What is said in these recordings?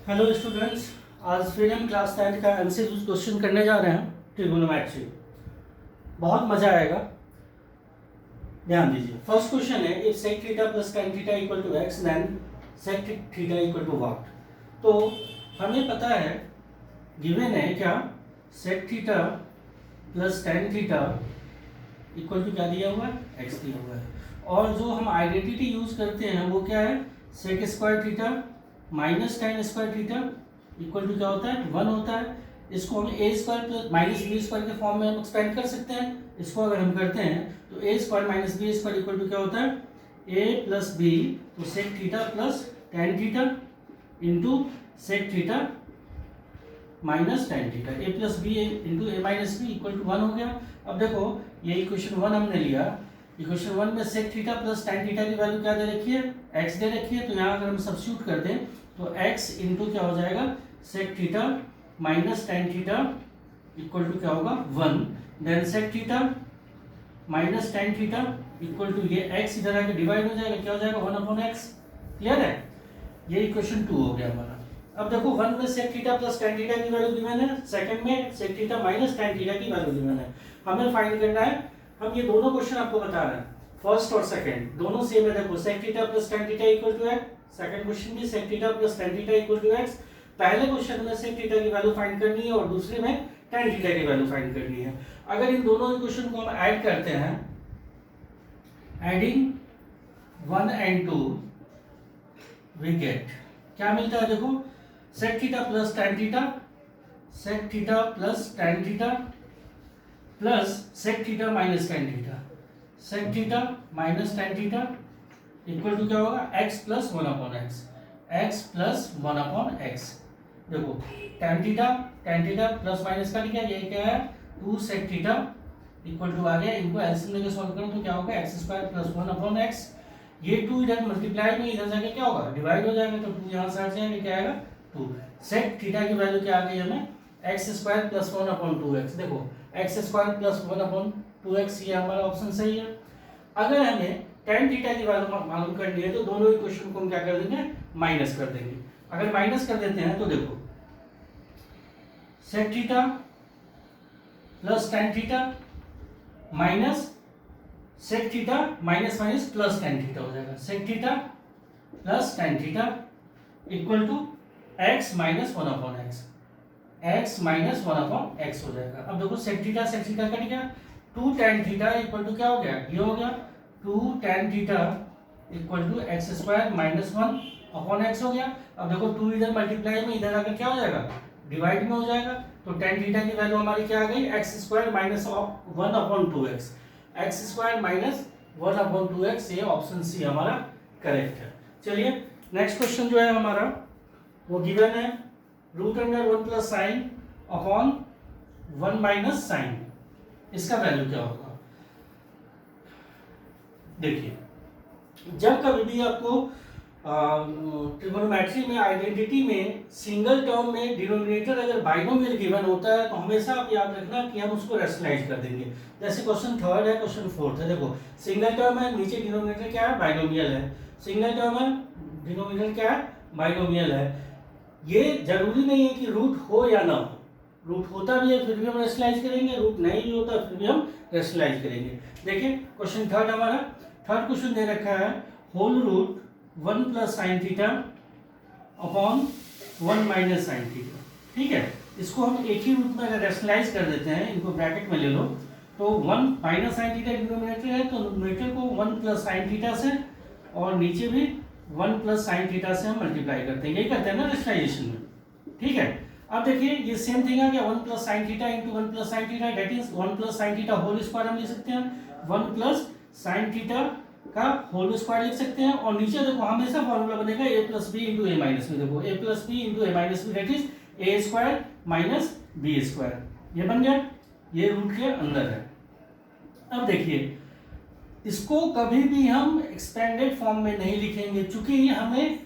Hello students, आज फिर हम क्लास 10 का एमसीक्यू क्वेश्चन करने जा रहे हैं ट्रिगोनोमेट्री। बहुत मजा आएगा, ध्यान दीजिए। फर्स्ट क्वेश्चन है, if sec theta plus tan theta equal to x then sec theta equal to what. तो हमें पता है, गिवन है क्या, sec theta plus tan theta equal to क्या दिया हुआ है, x दिया हुआ है। और जो हम आइडेंटिटी यूज करते हैं वो क्या है, sec square theta minus tan square theta equal to क्या होता है, 1 होता है। इसको हम A square plus minus B square के फॉर्म में हम एक्सपेंड कर सकते हैं। इसको अगर हम करते हैं तो ए square minus B square equal to क्या होता है, ए प्लस बी, तो sec theta plus tan theta into sec theta minus tan theta, A plus B into A minus B equal to 1 हो गया। अब देखो, ये इक्वेशन 1 हमने लिया। इक्वेशन 1 में sec theta plus tan theta की वैल्यू क्या दे रखी है, x दे रखी है। तो यहाँ अगर हम सब्स्टिट्यूट कर दें तो x इंटू क्या हो जाएगा, sec theta minus tan theta equal to क्या होगा, 1। Then sec theta minus tan theta equal to ये x इधर आके डिवाइड हो जाएगा, क्या हो जाएगा, 1/x। क्लियर है, ये इक्वेशन 2 हो गया हमारा। अब देखो, 1 में sec theta plus tan theta की वैल्यू गिवन है, सेकंड में sec theta minus tan theta की वैल्यू गिवन है। हमें फाइंड करना है, हम ये दोनों क्वेश्चन आपको बता रहे हैं, फर्स्ट और सेकंड दोनों सेम है। देखो, sec theta plus tan theta equal to x, second question भी sec theta plus tan theta equal to x। पहले क्वेश्चन में सेक थीटा की वैल्यू फाइंड करनी है और दूसरे में tan थीटा की वैल्यू फाइंड करनी है। अगर इन दोनों इक्वेशन को हम ऐड करते हैं, एडिंग 1 and 2 वी गेट, क्या मिलता है, देखो, sec theta plus tan theta, sec theta plus tan theta plus sec theta minus tan theta, sec theta minus tan theta equal to क्या होगा, x plus 1/x, x plus 1/x। देखो, tan theta plus minus का क्या, ये क्या है, 2 सेक theta equal to आ गया। इनको एलसीएम लेके सॉल्व करो तो क्या होगा, x स्क्वायर प्लस 1/x। ये 2 इधर मल्टीप्लाई में इधर जाके क्या होगा, डिवाइड हो जाएगा, तो 2 यहाँ से हट जाएगा, क्या आएगा, 2। सेक थीटा की वैल्यू क्या आ गई हमें, x स्क्वायर प्लस 1/2x। देखो, x स्क्वायर प्लस 1/2x, ये हमारा ऑप्शन सही है। अगर हमें tan थीटा की वैल्यू मालूम करनी है तो दोनों इक्वेशन को हम क्या कर देंगे, माइनस कर देंगे। अगर माइनस कर देते हैं तो देखो, sec theta plus tan theta minus sec theta minus minus plus tan theta हो जाएगा, sec theta plus tan theta equal to x minus 1/x, x minus 1/x हो जाएगा। अब देखो, सेक थीटा कट गया, 2 tan थीटा इक्वल टू क्या हो गया, ये हो गया 2 tan theta equal to x square minus 1/x हो गया। अब देखो, 2 इधर मल्टीप्लाई में इधर आकर क्या हो जाएगा, डिवाइड में हो जाएगा। तो tan थीटा की वैल्यू हमारी क्या आ गई, x square minus 1/2x, x square minus 1/2x। ये ऑप्शन सी हमारा करेक्ट है। चलिए, नेक्स्ट क्वेश्चन जो है हमारा वो गिवन है, √1 plus sine upon 1 minus sine, इसका वैल्यू क्या होगा। देखिए, जब कभी भी आपको ट्रिगोनोमेट्री में आइडेंटिटी में सिंगल टर्म में डिनोमिनेटर अगर बाइनोमियल गिवन होता है तो हमेशा आप याद रखना कि हम उसको रैशनलाइज कर देंगे। जैसे क्वेश्चन 3 है, क्वेश्चन 4 है। देखो, सिंगल टर्म है, नीचे डिनोमिनेटर क्या है, बाइनोमियल है। सिंगल टर्म है, डिनोमिनेटर क्या है, बाइनोमियल है। ये जरूरी नहीं है कि रूट हो या ना हो, रूट होता भी है फिर भी हम रैशनलाइज करेंगे, रूट नहीं भी होता फिर भी हम रैशनलाइज करेंगे। देखिए, क्वेश्चन 3 हमारा, थर्ड क्वेश्चन दे रखा है, whole root 1 plus sine theta upon 1 minus sine theta. ठीक है, इसको हम एक ही रूट में अगर रैशनलाइज कर देते हैं, इनको ब्रैकेट में ले लो, तो 1 माइनस साइन थीटा डिनोमिनेटर है, तो न्यूमरेटर को 1 प्लस साइन थीटा से और नीचे भी 1 प्लस साइन थीटा से हम मल्टीप्लाई करते हैं, यही करते हैं ना रैशनलाइजेशन में। ठीक है, अब देखिए, ये सेम थिंग है कि 1 plus sine theta into 1 plus sine theta, that is 1 plus sine theta whole square हम लिख सकते हैं, 1 प्लस साइन थीटा का होल स्क्वायर लिख सकते हैं। और नीचे देखो, हमेशा फॉर्मूला बनेगा a plus B into A minus B. देखो, a plus B into A minus B, that is A square minus B square. ये बन गया, ये रूट के अंदर है। अब देखिए, इसको कभी भी हम एक्सपेंडेड फॉर्म में नहीं लिखेंगे, चूंकि हमें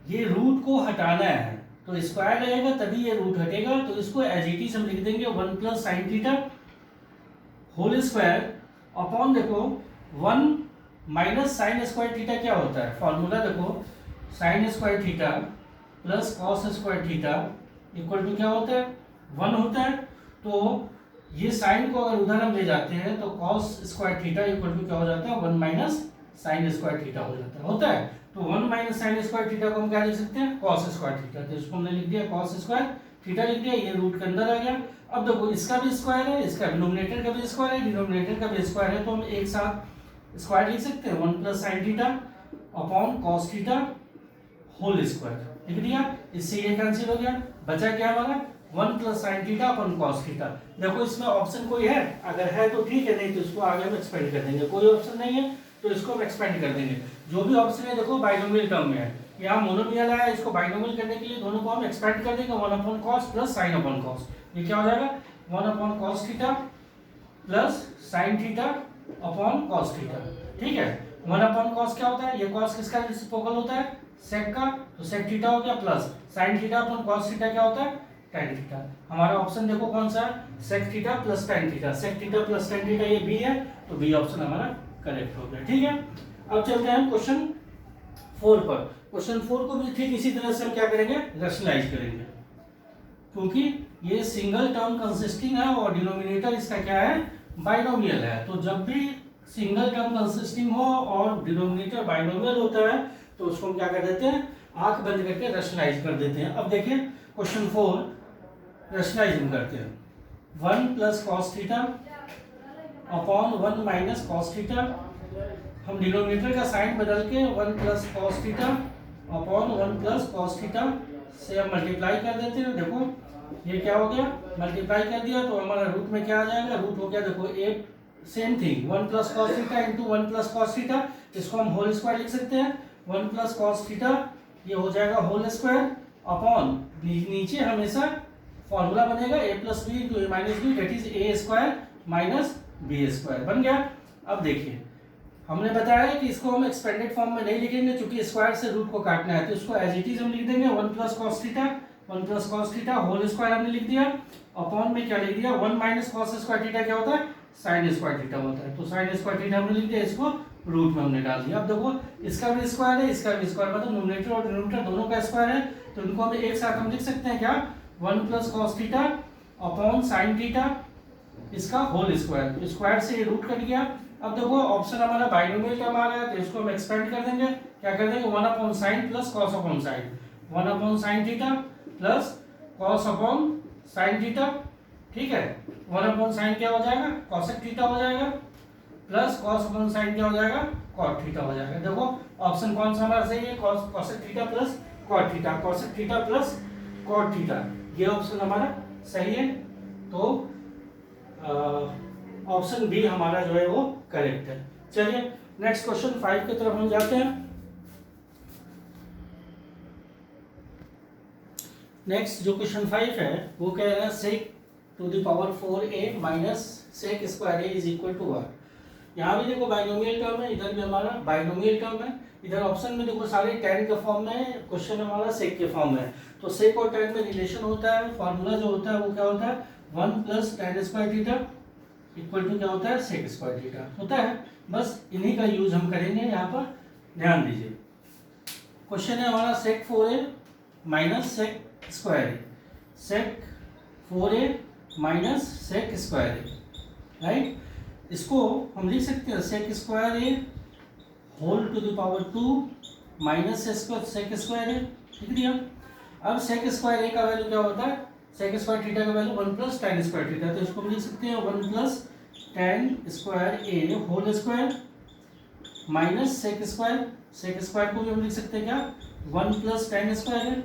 ये रूट को हटाना है, तो स्क्वायर रहेगा तभी ये रूट हटेगा। तो इसको एज इट इज हम लिख देंगे 1 plus sine theta whole square upon, देखो, 1 माइनस साइन स्क्वायर थीटा क्या होता है, फॉर्मूला देखो, sine square theta plus cos square theta equal to क्या होता है, 1 होता है। तो ये साइन को अगर उधर हम ले जाते हैं तो cos square theta equal to क्या हो जाता है, 1 माइनस साइन स्क्वायर थीटा हो जाता है, होता है। तो 1 माइनस साइन स्क्वायर थीटा को हम क्या लिख सकते हैं, कॉस स्क्वायर थीटा। तो इसको हमने लिख दिया कॉस स्क्वायर थीटा लिख दिया, ये रूट के अंदर आ गया। अब देखो इसका भी स्क्वायर है, इसका डिनोमिनेटर का भी स्क्वायर है, डिनोमिनेटर का भी स्क्वायर है, तो हम एक साथ स्क्वायर लिख सकते हैं, 1 plus sine theta upon cos theta whole square लिख दिया। इससे ये कैंसिल हो गया, बचा क्या हमारा 1 plus sine theta upon cos theta. देखो इसमें ऑप्शन कोई है, अगर है तो ठीक है, नहीं तो इसको आगे हम एक्सपेंड कर देंगे। कोई ऑप्शन नहीं है तो इसको हम एक्सपेंड कर देंगे। जो भी ऑप्शन है देखो बाइनोमियल टर्म में है, यहाँ मोनोमियल आया, इसको बाइनोमियल करने के लिए दोनों को हम एक्सपेंड कर देंगे, 1 upon cos plus sine upon cos. ये क्या हो जाएगा, 1 upon cos theta plus sine theta upon cos theta, ठीक है। 1 अपॉन कॉस क्या होता है, ये कॉस किसका रेसिप्रोकल होता है, सेक का, तो सेक थीटा हो गया, plus sine theta upon cos theta क्या होता है, tan थीटा। हमारा ऑप्शन देखो कौन सा है, sec theta plus tan theta. Sec theta plus tan theta ये बी है, तो बी ऑप्शन हमारा करेक्ट हो गया, ठीक है। अब चलते हैं क्वेश्चन 4 पर। क्वेश्चन 4 को भी ठीक इसी तरह से हम क्या करेंगे, रैशनलाइज करेंगे, क्योंकि ये सिंगल टर्म कंसिस्टिंग है और डिनोमिनेटर इसका क्या है, बाइनोमियल है। तो जब भी सिंगल टर्म कंसिस्टिंग हो और डिनोमिनेटर बाइनोमियल होता है तो उसको हम क्या कर देते हैं, आंख बंद करके रैशनलाइज कर देते हैं। अब देखिए क्वेश्चन 4 रैशनलाइज हम करते हैं, 1 plus cos theta upon 1 minus cos theta. हम डिनोमिनेटर का साइन बदल के 1 plus cos theta upon 1 plus cos theta से हम मल्टीप्लाई कर देते हैं। देखो ये क्या हो गया, मल्टीप्लाई कर दिया तो हमारा रूट में क्या आ जाएगा, रूट हो गया देखो ए, same thing 1 plus cos theta into 1 plus cos theta. इसको हम होल स्क्वायर लिख सकते हैं, 1 प्लस कॉस थीटा ये हो जाएगा होल स्क्वायर अपॉन नीचे हमेशा फॉर्मूला बनेगा A plus B into A minus B, that is A square minus B square बन गया। अब देखिए हमने बताया कि इसको हम एक्सपेंडेड फॉर्म में नहीं लिखेंगे, क्योंकि स्क्वायर से रूट को काटना है, तो इसको एज इट इज हम लिख देंगे 1 plus cos theta, 1 plus cos theta whole square हमने लिख दिया, अपॉन में क्या लिख दिया, 1 माइनस कॉस स्क्वायर थीटा क्या होता है, साइन स्क्वायर थीटा होता है। तो साइन स्क्वायर थीटा हमने लिख दिया, इसको रूट में हमने डाल दिया। अब देखो इसका भी स्क्वायर है, इसका भी स्क्वायर, मतलब न्यूमरेटर और डिनोमिनेटर दोनों का स्क्वायर है, तो इनको हम एक साथ हम लिख सकते हैं क्या, 1 plus cos theta upon sine theta इसका होल स्क्वायर। तो स्क्वायर से ये रूट कट गया। अब देखो ऑप्शन हमारा बाइनोमियल टर्म आ रहा है, तो इसको हम एक्सपेंड कर देंगे, क्या कर देंगे, 1 upon sine plus cos upon sine, 1 upon sine theta plus cos upon sine theta, ठीक है। 1 अपॉन साइन क्या हो जाएगा, कॉसेक थीटा हो जाएगा, प्लस कॉस अपॉन साइन क्या हो जाएगा, कॉट थीटा हो जाएगा। देखो ऑप्शन कौन सा हमारा सही है, cosec theta plus cot theta, cosec theta plus cot theta, ये ऑप्शन हमारा सही है। तो ऑप्शन बी हमारा जो है वो करेक्ट है। चलिए नेक्स्ट क्वेश्चन 5 की तरफ हम जाते हैं। नेक्स्ट जो क्वेश्चन 5 है वो कह रहा है sec to the power 4a minus sec square a is equal to 1। यहाँ भी देखो बाइनोमियल टर्म है, इधर भी हमारा बाइनोमियल टर्म है। इधर ऑप्शन में देखो सारे tan के फॉर्म में है, क्वेश्चन हमारा सेक के फॉर्म में है। तो सेक और tan में रिलेशन होता है, फॉर्मूला जो होता है वो क्या होता है, 1 plus tan square theta equal to क्या होता है, सेक स्क्वायर थीटा होता है। बस इन्हीं का यूज हम करेंगे, यहाँ पर ध्यान दीजिए। क्वेश्चन है हमारा sec 4a minus sec square a, sec 4a minus sec square a, right. इसको हम लिख सकते हैं sec square A whole to the power 2 minus sec square a, लिख दिया। अब सेक स्क्वायर ए का वैल्यू क्या होता है, सेक स्क्वायर थीटा का value 1 plus tan square theta, तो इसको हम लिख सकते हैं 1 प्लस tan स्क्वायर ए whole square minus sec square, sec square को भी हम लिख सकते हैं क्या, 1 प्लस tan स्क्वायर है,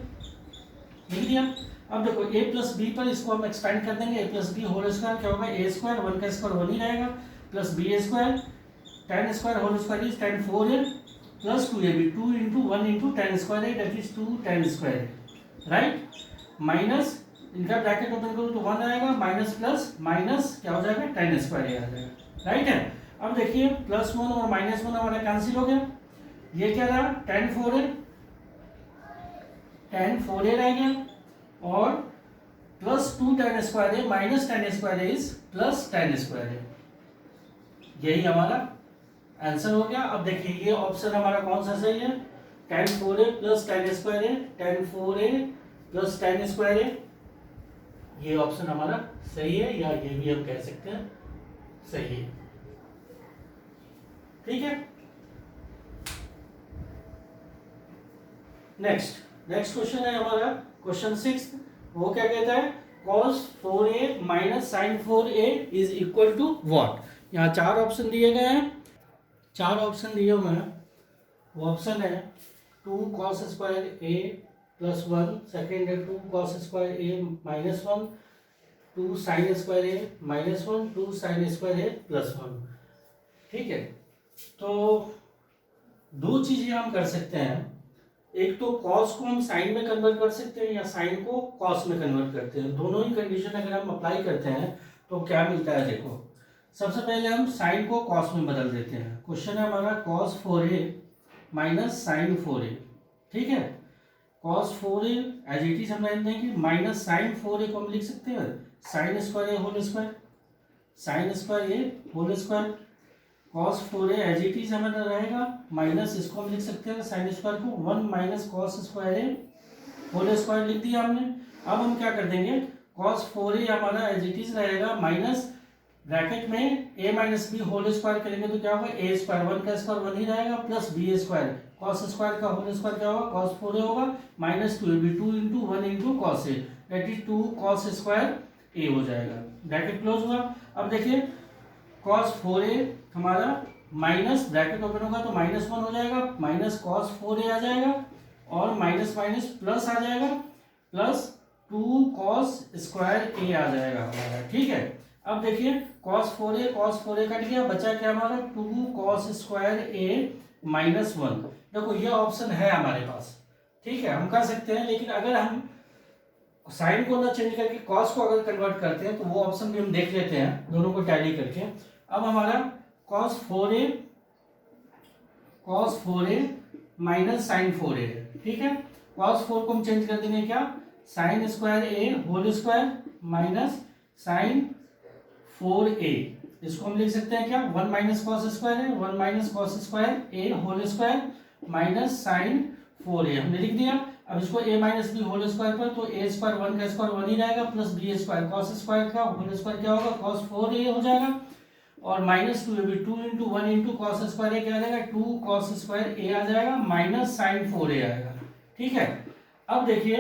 लिख दिया। अब देखो a प्लस बी पर इसको हम एक्सपेंड कर देंगे, a plus B whole square क्या होगा, a स्क्वायर, 1 का स्क्वायर 1 ही रहेगा, plus B square, tan square whole square is tan 4a plus 2ab, 2 into 1 into tan square है, दैट इज 2 tan स्क्वायर है, राइट। माइनस इनका ब्रैकेट ओपन करो तो 1 आएगा, माइनस प्लस माइनस क्या हो जाएगा, tan स्क्वायर आ जाएगा, राइट है। अब देखिए प्लस 1 और माइनस 1 हमारा कैंसिल हो गया, ये क्या रहा, tan 4a, tan 4a रह गया, और प्लस 2 tan स्क्वायर है minus tan square is plus tan square है, यही हमारा आंसर हो गया। अब देखिए ये ऑप्शन हमारा कौन सा सही है, tan 4a plus tan square a, tan 4a plus tan square a, ये ऑप्शन हमारा सही है, या ये भी हम कह सकते हैं सही है। ठीक है, नेक्स्ट क्वेश्चन है हमारा क्वेश्चन 6। वो क्या कहता है, cos 4a minus sine 4a is equal to what. यहाँ चार ऑप्शन दिए गए हैं, चार ऑप्शन दिए हुए हैं। वो ऑप्शन है 2 cos square a plus 1, second है 2 cos square a minus 1, 2 sign square a minus 1, 2 sign square a plus 1। ठीक है, तो दो चीजें हम कर सकते हैं, एक तो cos को हम साइन में कन्वर्ट कर सकते हैं या साइन को cos में कन्वर्ट करते हैं। दोनों ही कंडीशन अगर हम अप्लाई करते हैं तो क्या मिलता है, देखो सबसे पहले हम साइन को cos में बदल देते हैं। क्वेश्चन है हमारा cos 4a minus sine 4a। ठीक है, cos 4a as it is हम रहते हैं कि माइनस साइन 4a को हम लिख सकते हैं sine square A whole square, sine square A whole square. cos 4a as it is हमें रहेगा माइनस, इसको हम लिख सकते हैं साइन स्क्वायर को 1 माइनस कॉस स्क्वायर ए होल स्क्वायर लिख दिया हमने। अब हम क्या कर देंगे, cos 4a हमारा एज इट इज रहेगा माइनस ब्रैकेट में a minus B whole square करेंगे तो क्या होगा, a स्क्वायर, 1 का स्क्वायर 1 ही रहेगा, plus b square, cos square का होल स्क्वायर क्या होगा, cos 4a होगा, minus 2ab, 2 into 1 into cos a, that is 2 cos square a हो जाएगा। ब्रैकेट क्लोज हुआ। अब देखिए cos 4a हमारा माइनस ब्रैकेट ओपन होगा तो माइनस 1 हो जाएगा, माइनस cos 4a आ जाएगा और माइनस माइनस प्लस आ जाएगा, प्लस 2 cos स्क्वायर a आ जाएगा हमारा। ठीक है, अब देखिए cos 4a कट गया, बचा क्या हमारा 2 cos स्क्वायर a माइनस 1। देखो ये ऑप्शन है हमारे पास, ठीक है हम कर सकते हैं, लेकिन अगर हम साइन को ना चेंज करके cos को अगर कन्वर्ट करते हैं तो वो ऑप्शन भी हम देख लेते हैं दोनों को टैली करके। अब हमारा cos 4a minus sine 4a, ठीक है, cos 4 को हम चेंज कर देंगे क्या, sine square a whole square minus sine 4a, इसको हम लिख सकते हैं क्या, 1 माइनस कॉस स्क्वायर है, 1 minus cos square a whole square minus sine 4a हमने लिख दिया। अब इसको a minus B whole square पर, तो a स्क्वायर 1 का स्क्वायर 1 ही रहेगा, plus b square cos square का होल स्क्वायर क्या होगा, कॉस 4a हो जाएगा, और minus 2ab, 2 into 1 into cos square a क्या आ जाएगा, 2 कॉस स्क्वायर a आ जाएगा, माइनस साइन 4a आएगा। ठीक है, अब देखिए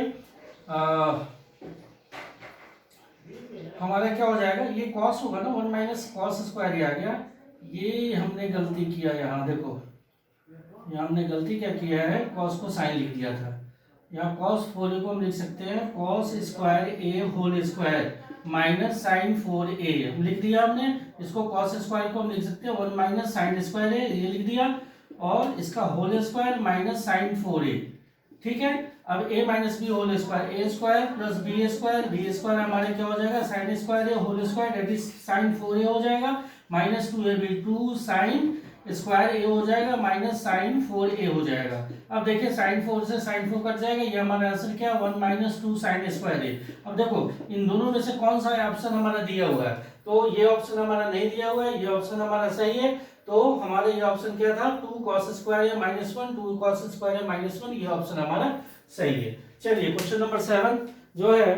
हमारा क्या हो जाएगा, ये कॉस होगा ना, 1 माइनस कॉस स्क्वायर ही आ गया। ये हमने गलती किया, यहाँ देखो यहाँ हमने गलती क्या किया है, कॉस को साइन लिख दिया था। यहाँ कॉस 4a को हम लिख सकते हैं cos square a whole square minus sine 4a हम लिख दिया हमने। इसको कॉस स्क्वायर को हम लिख सकते हैं 1 माइनस साइन स्क्वायर a, ये लिख दिया, और इसका whole square minus sine 4a। ठीक है, अब a minus B whole square, a square plus b square हमारे क्या हो जाएगा, sine square a whole square that is sine 4a हो जाएगा, minus 2ab, 2 sign square a हो जाएगा, माइनस साइन 4a हो जाएगा। अब देखिए साइन 4 से साइन 4 कट जाएगा, ये हमारा आंसर क्या है, 1 माइनस 2 साइन स्क्वायर a। अब देखो इन दोनों में से कौन सा ऑप्शन हमारा दिया हुआ है, तो ये ऑप्शन हमारा नहीं दिया हुआ है, ये ऑप्शन हमारा सही है। तो हमारे ये ऑप्शन क्या था, 2 cos square a minus 1, 2 cos square a minus 1, ये ऑप्शन हमारा सही है। चलिए क्वेश्चन नंबर 7 जो है,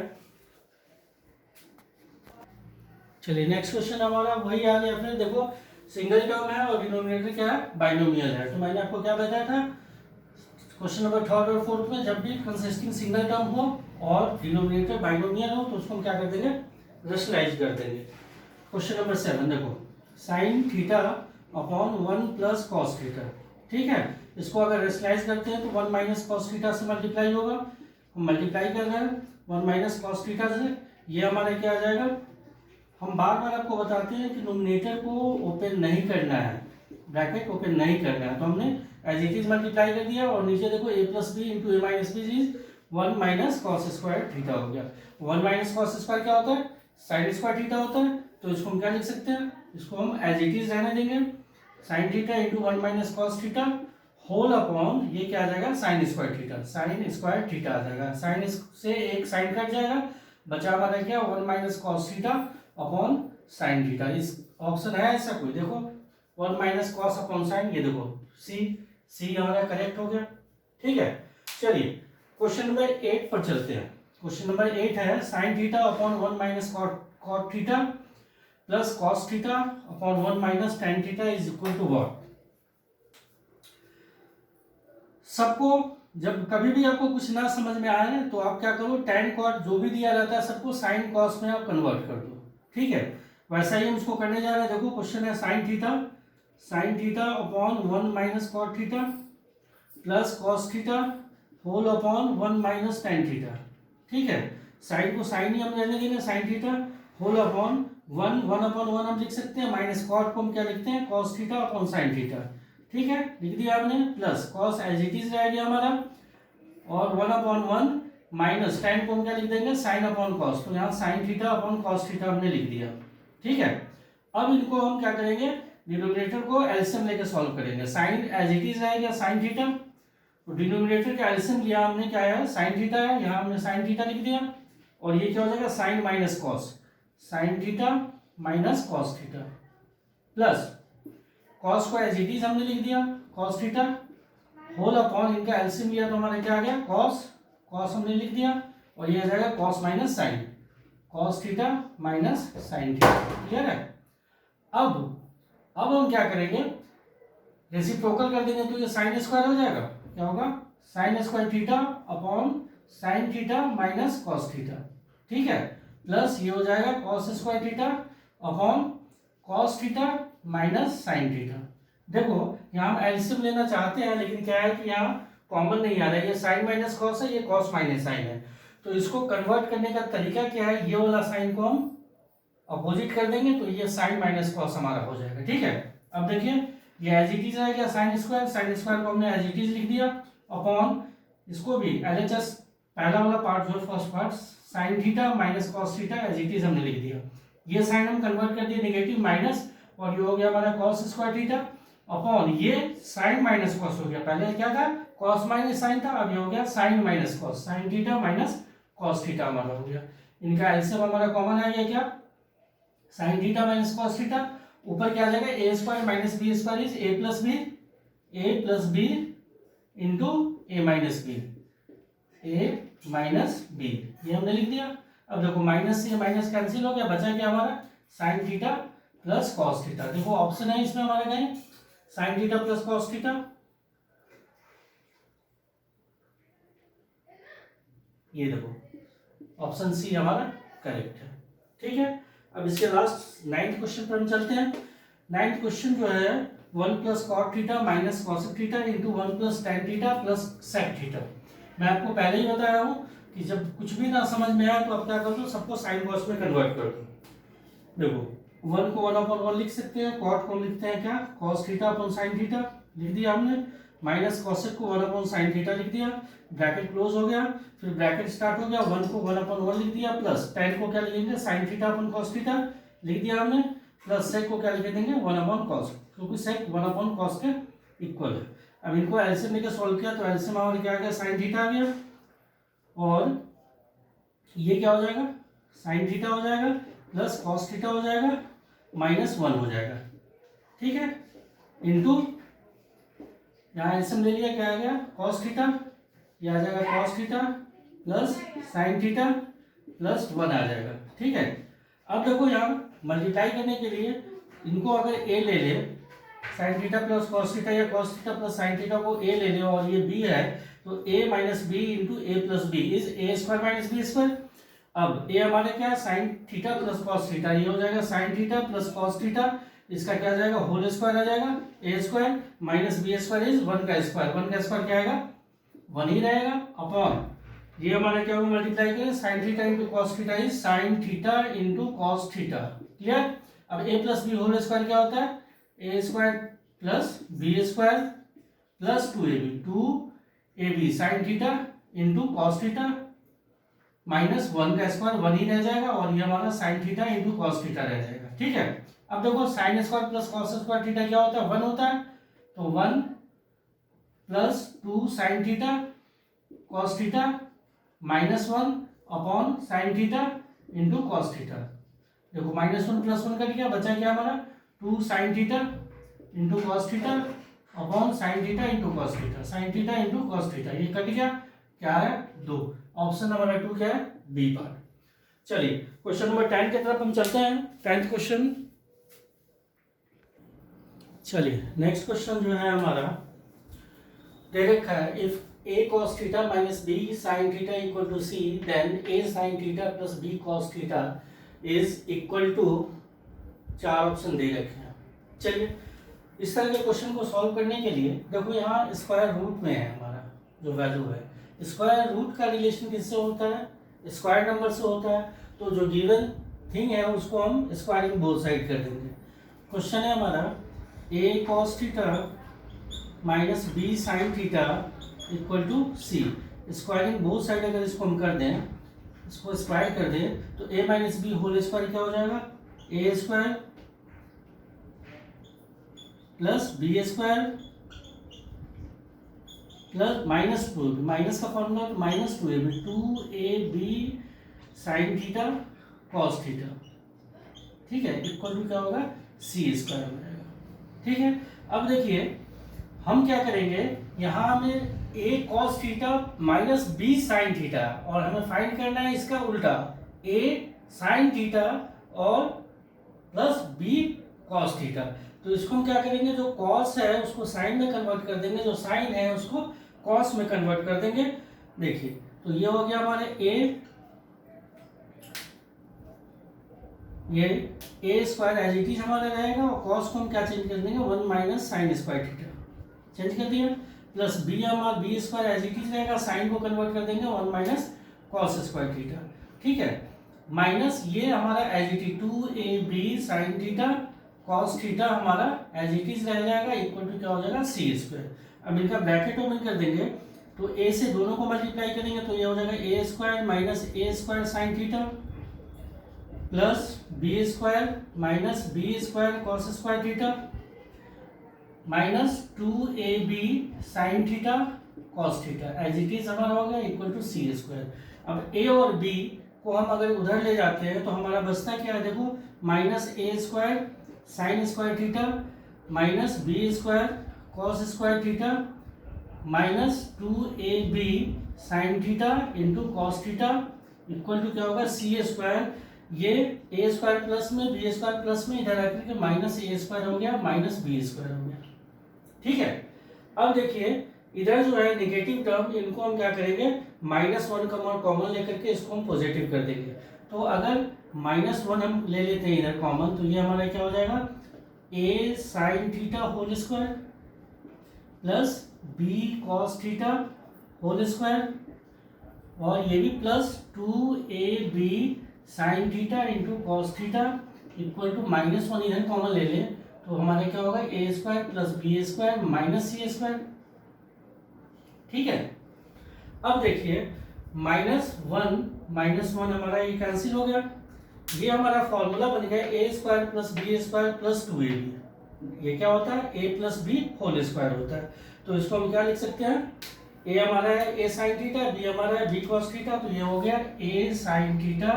चलिए नेक्स्ट क्वेश्चन हमारा वही आ गया। फिर देखो सिंगल टर्म है और डिनोमिनेटर क्या है, बाइनोमियल है। तो मैंने आपको क्या बताया था क्वेश्चन नंबर 3 और 4 में, जब भी कंसिस्टिंग सिंगल टर्म हो और डिनोमिनेटर बाइनोमियल हो तो उसको हम क्या कर देंगे, रेशनलाइज कर देंगे। क्वेश्चन नंबर 7 देखो, sign theta upon 1 plus cos theta. ठीक है, इसको अगर रेशनलाइज करते हैं तो 1 माइनस कॉस थीटा से मल्टीप्लाई होगा, हम मल्टीप्लाई कर रहे हैं 1 माइनस कॉस थीटा से, ये हमारा क्या आ जाएगा। हम बार बार आपको बताते हैं कि नोमिनेटर को ओपन नहीं करना है, ब्रैकेट ओपन नहीं करना है, तो हमने एज इट इज मल्टीप्लाई कर दिया, और नीचे देखो a plus B into A minus B is 1 minus cos square theta हो गया। 1 माइनस कॉस स्क्वायर क्या होता है, साइन स्क्वायर थीटा होता है, तो इसको हम क्या लिख सकते हैं, इसको हम एज इट इज रहने देंगे, sine theta into 1 minus cos theta whole upon ये क्या आ जाएगा, sine square theta, sine square theta आ जाएगा। साइन से एक साइन कट जाएगा, बचा हमारा क्या 1 minus cos theta upon sine theta. इस ऑप्शन है ऐसा कोई, देखो 1 माइनस कॉस अपॉन साइन, ये देखो सी हमारा करेक्ट हो गया। ठीक है, चलिए क्वेश्चन नंबर 8 पर चलते हैं। क्वेश्चन नंबर 8 है sine theta upon 1 minus cot theta plus cos theta upon 1 minus tan theta is equal to what. सबको जब कभी भी आपको कुछ ना समझ में आए ना तो आप क्या करो, टेन कॉट जो भी दिया जाता है सबको साइन कॉस में आप कन्वर्ट कर दो, ठीक है। वैसा ही हम उसको करने जा रहे हैं। देखो क्वेश्चन है sine theta upon 1 minus cot theta plus cos theta whole upon 1 minus tan theta, ठीक है। साइन को साइन ही हम रहने देंगे, sine theta whole upon 1 upon 1 हम लिख सकते हैं, माइनस कॉट को हम क्या लिखते हैं, cos theta upon sine theta, ठीक है, लिख दिया आपने। Plus cos as it is रह गया हमारा, और 1 अपॉन 1 माइनस टेन को हम क्या लिख देंगे, साइन अपॉन कॉस, तो यहाँ sign theta upon cos theta हमने लिख दिया, ठीक है। अब इनको हम क्या करेंगे, डिनोमिनेटर को एलसीएम लेकर सॉल्व करेंगे। साइन एज इट इज रहेगा साइन थीटा, तो डिनोमिनेटर का एलसीएम लिया हमने, क्या है, साइन थीटा है, यहाँ हमने साइन थीटा लिख दिया, और ये क्या हो जाएगा, sine minus cos, sine theta minus cos theta, plus cos को एज इट इज हमने लिख दिया, कॉस थीटा होल अपॉन इनका एलसीएम लिया तो हमारा क्या आ गया, कॉस हमने लिख दिया, और ये आ जाएगा cos minus sine, cos theta minus sine theta, clear है। अब हम क्या करेंगे, रेसिप्रोकल कर देंगे तो ये साइन स्क्वायर हो जाएगा, क्या होगा, sign square theta upon sine theta minus cos theta, ठीक है, प्लस ये हो जाएगा cos square theta upon cos theta minus sine theta. देखो यहाँ हम एलसीएम लेना चाहते हैं, लेकिन क्या है कि यहाँ कॉमन नहीं आ रहा है, ये साइन माइनस कॉस है, ये कॉस माइनस साइन है, तो इसको कन्वर्ट करने का तरीका क्या है, ये वाला साइन को हम अपोजिट कर देंगे तो ये साइन माइनस कॉस हमारा हो जाएगा, ठीक है। अब देखिए ये एज इट इज रहेगा साइन स्क्वायर को हमने एज इट इज लिख दिया, अपॉन इसको भी एलएचएस पहला वाला पार्ट जो first part sine theta minus cos theta as it is हमने लिख दिया, ये साइन हम कन्वर्ट कर दिए नेगेटिव माइनस, और ये हो गया हमारा कॉस स्क्वायर थीटा अपॉन ये साइन माइनस कॉस हो गया, पहले क्या था कॉस माइनस साइन था, अब ये हो गया sine minus cos, sine theta minus cos theta हमारा हो गया। इनका एलसीएम हमारा कॉमन आ गया, क्या, sine theta minus cos theta, ऊपर क्या आ जाएगा, a square minus B square is a plus B into A minus b, ये हमने लिख दिया। अब देखो माइनस से माइनस कैंसिल हो गया, बचा क्या हमारा, sign theta plus cos theta. देखो ऑप्शन है इसमें हमारे कहीं sign theta plus cos theta, ये देखो ऑप्शन सी हमारा करेक्ट है, ठीक है। अब इसके लास्ट 9th क्वेश्चन पर हम चलते हैं। 9th क्वेश्चन जो है 1 plus cot theta minus cosec theta into 1 plus tan theta plus sec theta. मैं आपको पहले ही बताया हूँ कि जब कुछ भी ना समझ में आए तो आप क्या कर दो, सबको साइन कॉस में कन्वर्ट कर दो। देखो 1 को 1 अपॉन 1 लिख सकते हैं, कॉट को लिखते हैं क्या, cos theta upon sine theta लिख दिया हमने, माइनस कॉसेक को 1 अपॉन साइन थीटा लिख दिया, ब्रैकेट क्लोज हो गया, फिर ब्रैकेट स्टार्ट हो गया, 1 को 1 अपॉन 1 लिख दिया, प्लस टेन को क्या लिखेंगे, sign theta upon cos theta लिख दिया हमने, प्लस सेक को क्या लिख देंगे, 1 अपॉन कॉस, क्योंकि सेक 1 अपॉन कॉस के इक्वल है। अब इनको एलसीएम लेके सॉल्व किया तो एलसीएम हमारा क्या आ गया, साइन थीटा आ गया, और ये क्या हो जाएगा, साइन थीटा हो जाएगा प्लस कॉस थीटा हो जाएगा माइनस 1 हो जाएगा, ठीक है, इंटू यहाँ एलसीएम ले लिया, क्या आ गया, कॉस थीटा, ये आ जाएगा cos theta plus sine theta plus 1 आ जाएगा, ठीक है। अब देखो यहाँ मल्टीप्लाई करने के लिए इनको अगर ए ले ले, sine theta plus cos theta या cos theta plus sine theta को ए ले ले और ये बी है, तो a minus b into a plus b is A square minus B square. अब ए हमारे क्या है, sine theta plus cos theta, ये हो जाएगा sine theta plus cos theta, इसका क्या आ जाएगा, होल स्क्वायर आ जाएगा, a square minus B square is 1 का स्क्वायर क्या आएगा, 1 ही रहेगा, अपॉन ये हमारा क्या होगा, मल्टीप्लाई करें, sine theta into cos theta is sine theta into cos theta, clear. अब a plus B whole square क्या होता है, a square plus B square plus 2ab sine theta into cos theta minus 1 का square 1 ही रह जाएगा, और ये हमारा sign theta into cos theta रह जाएगा, ठीक है। अब देखो sine square plus cos square theta क्या होता है, 1 होता है, तो 1 plus 2 sign theta cos theta minus 1 upon sine theta into cos theta. देखो -1 + 1 कट गया, बचा क्या हमारा 2 sign theta into cos theta upon sine theta into cos theta, sign theta into cos theta, ये कट गया, क्या है 2। ऑप्शन नंबर 2 क्या है, बी पार्ट। चलिए क्वेश्चन नंबर 10 की तरफ हम चलते हैं, 10th क्वेश्चन। चलिए नेक्स्ट क्वेश्चन जो है हमारा दे रखा है, if a cos theta minus b sin theta equal to c, then a sin theta plus b cos theta is equal to, 4 option दे रखे हैं। चलिए इस तरह के क्वेश्चन को सॉल्व करने के लिए देखो यहाँ स्क्वायर रूट में है हमारा जो वैल्यू है, स्क्वायर रूट का रिलेशन किससे होता है, स्क्वायर नंबर से होता है। तो जो गिवन थिंग है उसको हम स्क्वायरिंग बोथ साइड कर देंगे। क्वेश्चन है हमारा a cos theta minus b sin theta equal to c, squaring both side अगर इसको हम कर दें, इसको स्क्वायर कर दें तो a minus B whole square क्या हो जाएगा, a square plus B square plus minus 2, minus का formula minus 2ab, 2ab sine theta cos theta, ठीक है, इक्वल टू क्या होगा, सी स्क्वायर हो जाएगा। ठीक है, अब देखिए हम क्या करेंगे, यहाँ हमें a cos theta minus b sin theta, और हमें फाइंड करना है इसका उल्टा, a sin थीटा और प्लस b cos थीटा। तो इसको हम क्या करेंगे, जो cos है उसको sin में कन्वर्ट कर देंगे, जो sin है उसको cos में कन्वर्ट कर देंगे। देखिए तो ये हो गया हमारे ये a square as it is हमारा रहेगा, और cos को हम क्या चेंज कर देंगे, 1 minus sine square theta change कर दिया, प्लस बी हमारा B square as it is रहेगा, साइन को कन्वर्ट कर देंगे 1 माइनस कॉस स्क्वायर थीटा। ठीक है, माइनस ये हमारा as it is 2ab sine theta cos theta हमारा एज इट इज रह जाएगा, इक्वल टू क्या हो जाएगा, सी स्क्वायर। अब इनका ब्रैकेट ओपन कर देंगे तो a से दोनों को मल्टीप्लाई करेंगे तो ये हो जाएगा a square minus a square sine theta plus B square minus B square cos square theta minus 2ab sine theta cos theta as it is हमारा हो गया, इक्वल टू सी स्क्वायर। अब a और b को हम अगर उधर ले जाते हैं तो हमारा बचता क्या है, देखो minus a square sine square theta minus B square cos square theta minus 2ab sine theta into cos theta equal to क्या होगा, सी स्क्वायर। ये a स्क्वायर प्लस में बी स्क्वायर प्लस में इधर आकर के माइनस a स्क्वायर हो गया माइनस बी स्क्वायर हो गया। ठीक है, अब देखिए इधर जो है नेगेटिव टर्म, इनको हम क्या करेंगे, -1 कॉमन लेकर के इसको हम पॉजिटिव कर देंगे। तो अगर -1 हम ले लेते हैं इधर कॉमन, तो ये हमारा क्या हो जाएगा, a sine theta whole square plus b cos theta whole square, और ये भी plus 2ab sine theta into cos theta equal to -1 इधर कॉमन ले लें तो हमारे क्या होगा, a square plus B square minus C square. ठीक है, अब देखिए -1 हमारा ये कैंसिल हो गया, ये हमारा फॉर्मूला बन गया a square plus B square plus 2ab। ये क्या होता है, a plus B whole square होता है। तो इसको हम क्या लिख सकते हैं, a हमारा है a साइन थीटा, b हमारा है b कॉस थीटा, तो ये हो गया a sine theta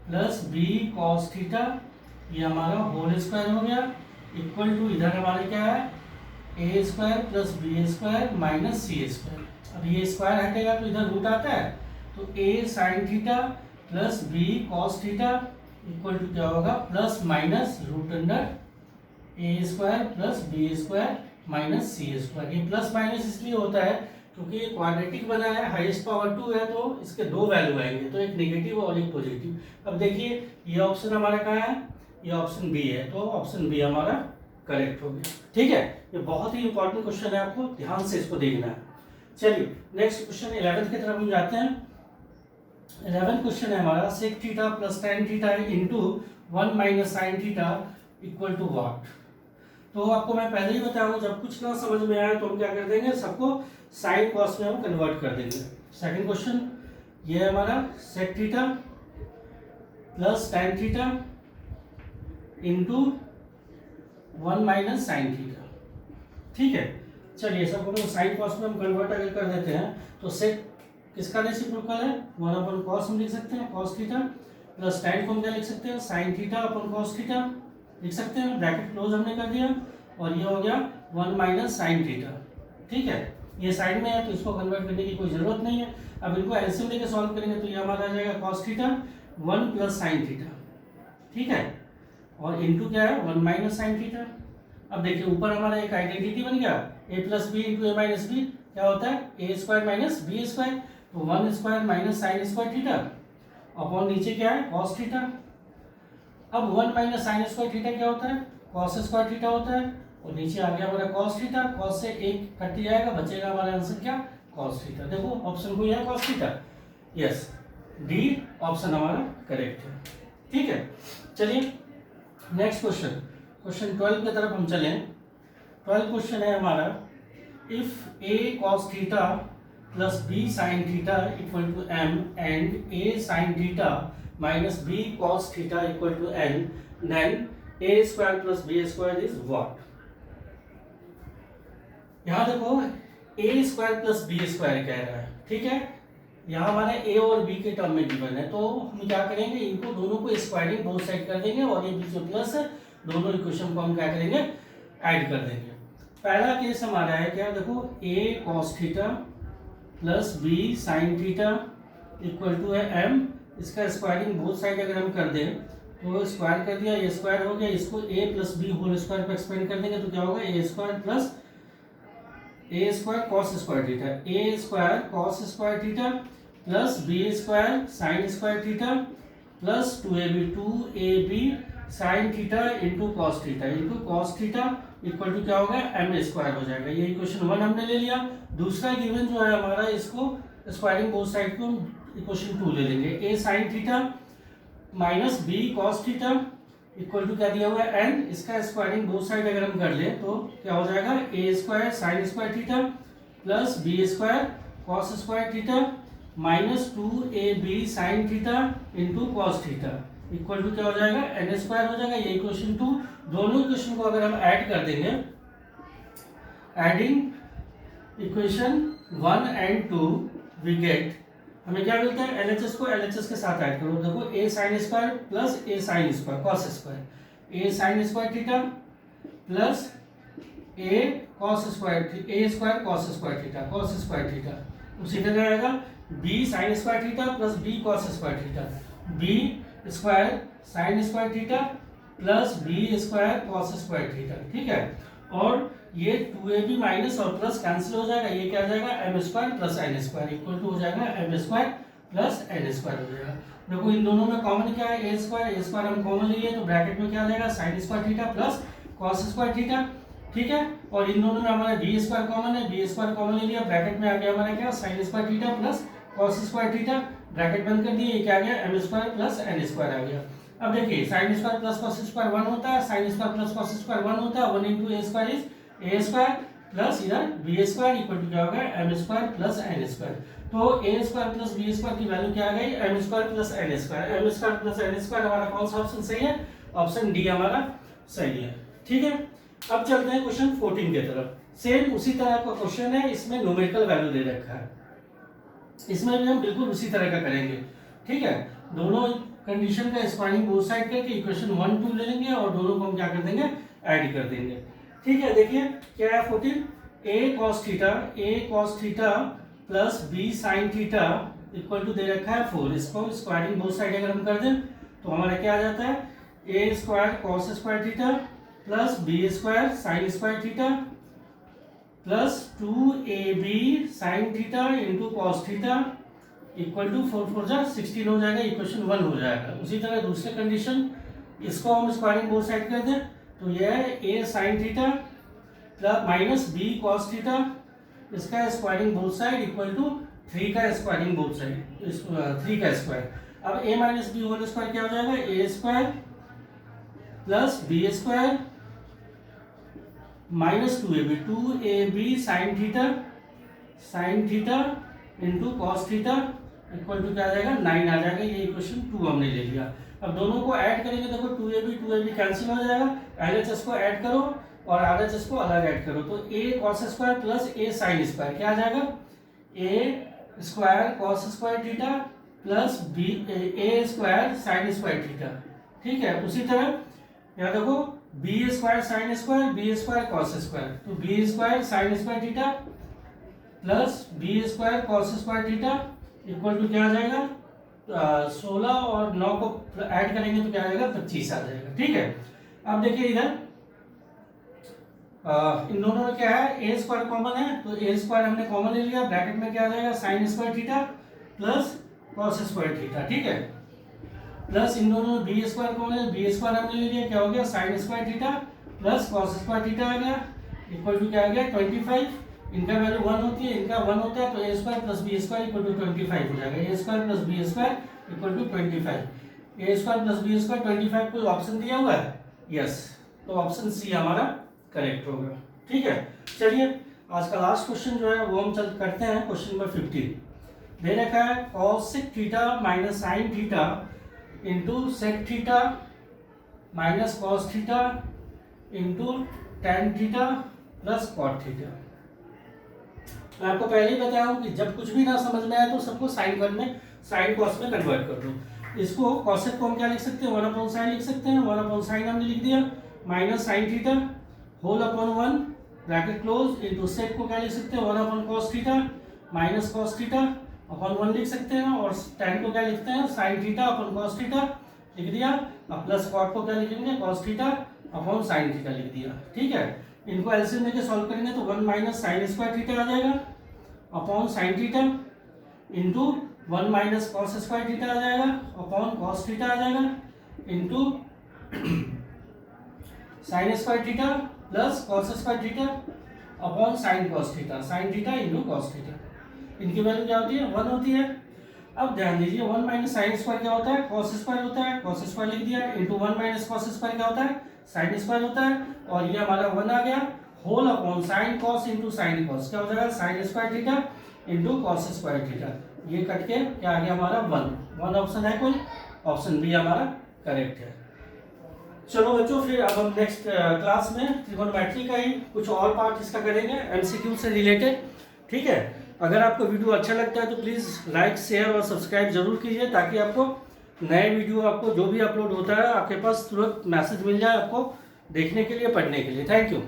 plus b cos theta, ये हमारा होल स्क्वायर हो गया, इक्वल टू इधर हमारे क्या है, a square plus B square minus C square. अब ये स्क्वायर हटेगा तो इधर रूट आता है, तो a sine theta plus b cos theta equal to क्या होगा, plus minus root under a square plus B square minus C square. ये प्लस माइनस इसलिए होता है क्योंकि ये क्वाड्रेटिक बना है, हाईएस्ट पावर 2 है, तो इसके दो वैल्यू आएंगे, तो एक नेगेटिव और एक पॉजिटिव। अब देखिए ये ऑप्शन हमारा कहाँ है, ये ऑप्शन बी है, तो ऑप्शन बी हमारा करेक्ट हो गया। ठीक है, ये बहुत ही इंपॉर्टेंट क्वेश्चन है, आपको ध्यान से इसको देखना है। चलिए नेक्स्ट क्वेश्चन 11th की तरफ हम जाते हैं। 11th क्वेश्चन है हमारा, sec theta plus tan theta into 1 minus sine theta equal to what. तो आपको मैं पहले ही बताया, जब कुछ ना समझ में आए तो हम क्या कर देंगे, सबको साइन कॉस में हम कन्वर्ट कर देंगे। सेकंड क्वेश्चन ये है हमारा, sec theta plus tan theta into 1 minus sine theta. ठीक है, चलिए सबको साइन कॉस में हम कन्वर्ट अगर कर देते हैं तो सेक किसका रेसिप्रोकल है, 1 अपन कॉस हम लिख सकते हैं, कॉस थीटा प्लस tan को हम क्या लिख सकते हैं, साइन थीटा अपन कॉस थीटा लिख सकते हैं, ब्रैकेट क्लोज हमने कर दिया, और ये हो गया 1 माइनस साइन थीटा। ठीक है, ये साइड में है तो इसको कन्वर्ट करने की कोई ज़रूरत नहीं है। अब इनको एलसीएम लेके सॉल्व करेंगे तो ये हमारा आ जाएगा cos theta 1 plus sine theta. ठीक है, और इनटू क्या है 1 माइनस साइन थीटा। अब देखिए ऊपर हमारा एक आइडेंटिटी बन गया, ए प्लस बी इंटू ए माइनस बी क्या होता है a square minus B square, तो 1 square minus sine square theta upon नीचे क्या है कॉस थीटा। अब 1 माइनस साइन स्क्वायर थीटा क्या होता है कॉस स्क्वायर थीटा होता है, और नीचे आ गया हमारा कॉस थीटा, कॉस से एक कट जाएगा, बचेगा हमारा आंसर क्या कॉस थीटा। देखो ऑप्शन को है cos theta, yes D option हमारा करेक्ट है। ठीक है, चलिए नेक्स्ट क्वेश्चन, क्वेश्चन 12 की तरफ हम चलें। 12 क्वेश्चन है हमारा, if A cos theta plus B sine theta equal to M and A sine theta minus B cos theta equal to N, then A square plus B square is what. यहां देखो A square plus B square कह रहा है। ठीक है, यहाँ हमारा ए और बी के टर्म में गिवन है, तो हम क्या करेंगे इनको दोनों को स्क्वायरिंग बोथ साइड कर देंगे और ये बीच में प्लस है, दोनों इक्वेशन को हम क्या करेंगे ऐड कर देंगे। पहला केस हमारा है क्या, देखो a cos theta plus B sine theta equal to है एम, इसका स्क्वायरिंग बोथ साइड अगर हम कर दें तो स्क्वायर कर दिया, ये स्क्वायर हो गया, इसको a plus B whole square पर एक्सपेंड कर देंगे तो क्या होगा a square plus a square cos square theta, a square cos square theta plus B square sine square theta plus 2ab sine theta into cos theta into cos theta equal to क्या होगा M square हो जाएगा। ये equation 1 हमने ले लिया। दूसरा given जो है हमारा, इसको स्क्वायरिंग बोथ साइड को इक्वेशन 2 ले लेंगे, a sine theta minus B cos theta equal to क्या दिया हुआ है एन, इसका स्क्वायरिंग बोथ साइड अगर हम कर ले तो क्या हो जाएगा a square sine square theta plus B square cos square theta minus 2ab sine theta into cos theta equal to क्या हो जाएगा एन स्क्वायर हो जाएगा। ये इक्वेशन 2, दोनों इक्वेशन को अगर हम ऐड कर देंगे, adding equation 1 and 2 we get, हमें क्या मिलता है एलएचएस को एलएचएस के साथ ऐड करो, देखो a sine square plus a sine square cos square, a sine square theta plus a cos square a square cos square theta cos square theta, उसी तरह रहेगा b sine square theta plus b cos square theta, b square sine square theta plus B square cos square theta. ठीक है, और ये 2ab minus और plus cancel हो जाएगा, ये क्या आ जाएगा M square plus N square equal to हो जाएगा M square plus N square हो जाएगा। देखो इन दोनों में कॉमन क्या है ए स्क्वायर हम कॉमन लिए तो ब्रैकेट में क्या आ जाएगा sine square theta plus cos square theta. ठीक है, और इन दोनों में हमारा बी स्क्वायर कॉमन है, बी स्क्वायर कॉमन ले लिया, ब्रैकेट में आ गया हमारा क्या sine square theta plus cos square theta, bracket बंद कर दिए, ये क्या आ गया m square plus N square आ गया। अब देखिए sine square plus cos square 1 होता है, sine square plus cos square 1 होता है, 1 into A square is A square plus इधर बी स्क्वायर इक्वल टू क्या होगा M square plus N square. तो ए स्क्वायर प्लस बी स्क्वायर की वैल्यू क्या आ गई M square plus N square, M square plus N square हमारा कौन सा ऑप्शन सही है, ऑप्शन डी हमारा सही है। ठीक है, अब चलते हैं क्वेश्चन 14 की तरफ। सेम उसी तरह का क्वेश्चन है, इसमें न्यूमेरिकल वैल्यू दे रखा है, इसमें भी हम बिल्कुल उसी तरह का करेंगे। ठीक है, दोनों कंडीशन का स्क्वायरिंग बोथ साइड करके इक्वेशन 1 2 ले लेंगे और दोनों को हम क्या कर देंगे ऐड कर देंगे। ठीक है, देखिए क्या है 14, a cos theta plus B sine theta equal to दे रखा है 4, इसको स्क्वायरिंग बोथ साइड अगर हम कर दें तो हमारा क्या आ जाता है a square cos square theta plus B square sine square theta plus 2ab sine theta into cos theta equal to 4 4 जा 16 हो जाएगा, इक्वेशन 1 हो जाएगा। उसी तरह दूसरे कंडीशन, इसको हम स्क्वायरिंग बोथ साइड कर दें तो यह है a sine theta plus minus B cos theta, इसका squaring both side equal to 3 का स्क्वायरिंग बोथ साइड 3 का स्क्वायर। अब a minus B whole square क्या हो जाएगा a square plus B square minus 2ab sine theta into cos theta equal to क्या आ जाएगा 9 आ जाएगा। ये इक्वेशन 2 हमने ले लिया। अब दोनों को ऐड करेंगे, देखो 2ab कैंसिल हो जाएगा, LHS को ऐड करो और RHS को अलग ऐड करो, तो a cos square plus a sin square क्या आ जाएगा a square cos square theta plus a square sin square theta. ठीक है, उसी तरह यहाँ देखो b square sine square b square cos square, तो b square sine square theta plus B square cos square theta equal to क्या आ जाएगा, 16 और 9 को ऐड करेंगे तो क्या आ जाएगा, 25 आ जाएगा। ठीक है, अब देखिए इधर इन दोनों में क्या है, ए स्क्वायर कॉमन है, तो ए स्क्वायर हमने कॉमन ले लिया, ब्रैकेट में क्या आ जाएगा, sine square theta plus cos square theta. ठीक है, प्लस इन दोनों में बी स्क्वायर कॉमन है, बी स्क्वायर हमने ले लिया, क्या हो गया, sine square theta plus cos square theta आ गया इक्वल टू क्या आ गया, 25। इनका वैल्यू 1 होती है, इनका 1 होता है, तो ए square plus B square equal to 25 हो जाएगा। A square plus B square equal to 25, a square plus B square 25 कोई ऑप्शन दिया हुआ है, यस, तो ऑप्शन सी हमारा करेक्ट होगा। ठीक है, चलिए आज का लास्ट क्वेश्चन जो है वो हम चल करते हैं, क्वेश्चन नंबर 15 दे रखा है cos theta minus sine theta into sec theta minus cos theta into tan theta plus cot theta. मैं आपको पहले ही बताया हूँ कि जब कुछ भी ना समझ में आए तो सबको साइन कॉस में कन्वर्ट कर दो। इसको कॉसेक को हम क्या लिख सकते हैं, 1/sin लिख सकते हैं, 1/sin हमने लिख दिया minus sine theta whole upon 1 bracket close into sec को क्या लिख सकते हैं, 1/cos theta minus cos theta upon 1 लिख सकते हैं, और tan को क्या लिखते हैं, sign theta upon cos theta लिख दिया, अब प्लस कॉट को क्या लिखेंगे, cos theta upon sine theta लिख दिया। ठीक है, इनको एलसीएम लेके सॉल्व करेंगे तो 1 माइनस साइन स्क्वायर थीटा आ जाएगा upon sine theta into 1 minus cos square theta आ जाएगा अपॉन कॉस थीटा आ जाएगा into sine square theta plus cos square theta upon sine cos theta into cos theta. इनकी value क्या होती है, 1 होती है। अब ध्यान दीजिए 1 माइनस साइन स्क्वायर क्या होता है, कॉस स्क्वायर होता है, कॉस स्क्वायर लिख दिया इंटू 1 माइनस कॉस स्क्वायर क्या होता है, साइन स्क्वायर होता है, और ये हमारा 1 आ गया whole upon sine cos into sine cos क्या हो जाएगा, sine square theta into cos square theta. ये कट के क्या आ गया हमारा 1 ऑप्शन है कोई, ऑप्शन बी हमारा करेक्ट है। चलो बच्चों, फिर अब हम नेक्स्ट क्लास में ट्रिगोनोमेट्री का ही कुछ और पार्ट इसका करेंगे एमसीक्यू से रिलेटेड। ठीक है, अगर आपको वीडियो अच्छा लगता है तो प्लीज़ लाइक शेयर और सब्सक्राइब जरूर कीजिए, ताकि आपको नए वीडियो आपको जो भी अपलोड होता है आपके पास तुरंत मैसेज मिल जाए आपको देखने के लिए, पढ़ने के लिए। Thank you.